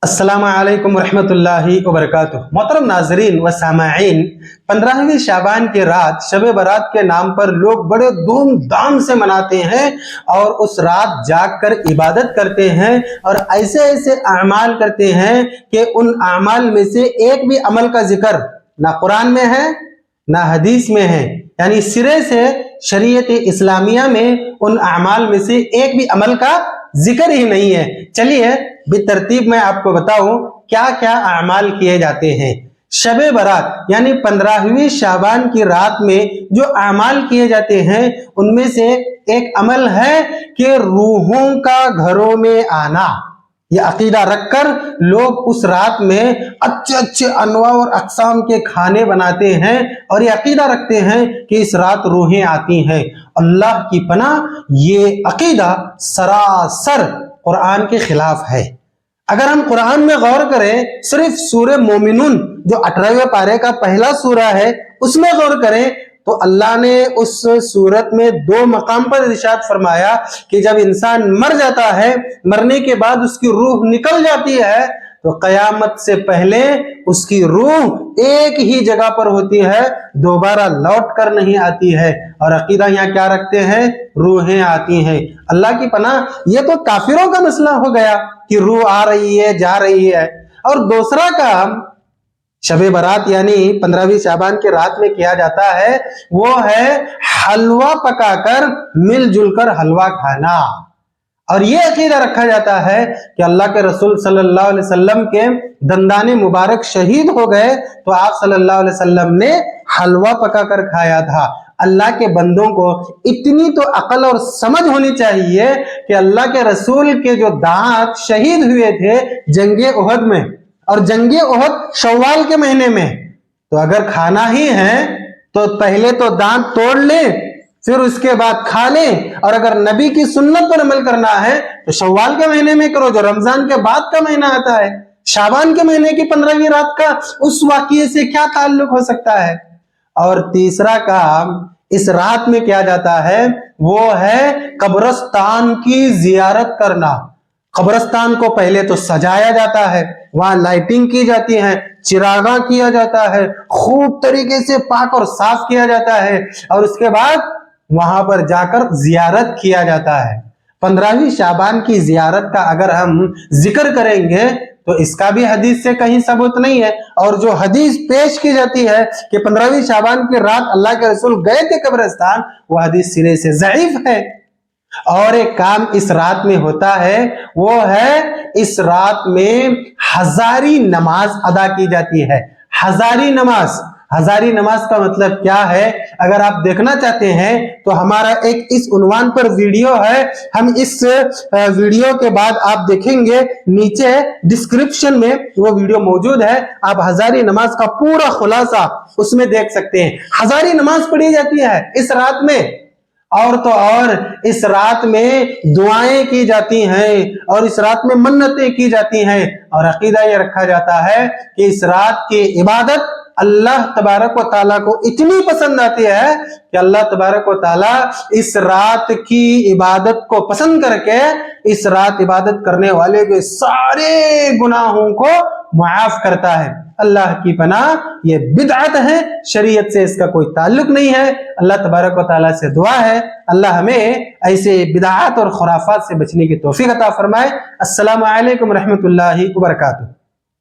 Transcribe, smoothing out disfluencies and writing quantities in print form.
अस्सलाम वालेकुम रहमतुल्लाहि व बरकातुहू। मोहतरम नाजरीन व सामाईन, 15वीं शाबान की रात शब बारात के नाम पर लोग बड़े धूमधाम से मनाते हैं और उस रात जागकर इबादत करते हैं और ऐसे ऐसे अमाल करते हैं कि उन अमाल में से एक भी अमल का जिक्र ना कुरान में है ना हदीस में है, यानी सिरे से शरीयत इस्लामिया में उन अमाल में से एक भी अमल का जिक्र ही नहीं है। चलिए बेतरतीब मैं आपको बताऊं क्या क्या अमाल किए जाते हैं। शबे बारात यानी 15वीं शाबान की रात में जो अमाल किए जाते हैं उनमें से एक अमल है कि रूहों का घरों में आना। यह अकीदा रखकर लोग उस रात में अच्छे अच्छे अनवा और अक़साम के खाने बनाते हैं और ये अकीदा रखते हैं कि इस रात रूहें आती हैं। अल्लाह की पनाह, ये अकीदा सरासर कुरान के खिलाफ है। अगर हम कुरान में गौर करें, सिर्फ सूरह मोमिनून जो 18वें पारे का पहला सूरा है उसमें गौर करें तो अल्लाह ने उस सूरत में 2 मकाम पर इरशाद फरमाया कि जब इंसान मर जाता है, मरने के बाद उसकी रूह निकल जाती है तो कयामत से पहले उसकी रूह एक ही जगह पर होती है, दोबारा लौट कर नहीं आती है। और अकीदा यहाँ क्या रखते हैं? रूहें आती हैं। अल्लाह की पनाह, ये तो काफिरों का मसला हो गया कि रूह आ रही है जा रही है। और दूसरा काम शबे बारात यानी 15वीं शाबान की रात में किया जाता है वो है हलवा पकाकर मिलजुल कर हलवा खाना। और ये अकीदा रखा जाता है कि अल्लाह के रसूल सल्लल्लाहु अलैहि वसल्लम के दंदाने मुबारक शहीद हो गए तो आप सल्लल्लाहु अलैहि वसल्लम ने हलवा पकाकर खाया था। अल्लाह के बंदों को इतनी तो अकल और समझ होनी चाहिए कि अल्लाह के रसूल के जो दांत शहीद हुए थे जंगे उहद में, और जंगे उहद शव्वाल के महीने में, तो अगर खाना ही है तो पहले तो दांत तोड़ ले फिर उसके बाद खा ले। और अगर नबी की सुन्नत पर अमल करना है तो शव्वाल के महीने में करो जो रमजान के बाद का महीना आता है। शाबान के महीने की 15वीं रात का उस वाक़ये से क्या ताल्लुक हो सकता है। और तीसरा काम इस रात में किया जाता है वो है कब्रिस्तान की जियारत करना। कब्रिस्तान को पहले तो सजाया जाता है, वहां लाइटिंग की जाती है, चिरागा किया जाता है, खूब तरीके से पाक और साफ किया जाता है और उसके बाद वहां पर जाकर जियारत किया जाता है। 15वीं शाबान की जियारत का अगर हम जिक्र करेंगे तो इसका भी हदीस से कहीं सबूत नहीं है। और जो हदीस पेश की जाती है कि 15वीं शाबान की रात अल्लाह के रसूल गए थे कब्रिस्तान, वो हदीस सिरे से ज़ईफ है। और एक काम इस रात में होता है वो है इस रात में हजारी नमाज अदा की जाती है। हजारी नमाज, हजारी नमाज का मतलब क्या है? अगर आप देखना चाहते हैं तो हमारा एक इस उन्वान पर वीडियो है, हम इस वीडियो के बाद आप देखेंगे नीचे डिस्क्रिप्शन में वो वीडियो मौजूद है, आप हजारी नमाज का पूरा खुलासा उसमें देख सकते हैं। हजारी नमाज पढ़ी जाती है इस रात में, और तो और इस रात में दुआएं की जाती हैं और इस रात में मन्नतें की जाती हैं। और अकीदा ये रखा जाता है कि इस रात की इबादत अल्लाह तबारक व ताला को इतनी पसंद आती है कि अल्लाह तबारक व ताला इस रात की इबादत को पसंद करके इस रात इबादत करने वाले के सारे गुनाहों को माफ करता है। अल्लाह की पनाह, ये बिदअत है, शरीयत से इसका कोई ताल्लुक नहीं है। अल्लाह तबारक व ताला से दुआ है अल्लाह हमें ऐसे बिदअत और खुराफात से बचने की तौफीक अता फरमाए। अस्सलामु अलैकुम रहमतुल्लाहि व बरकातुहू।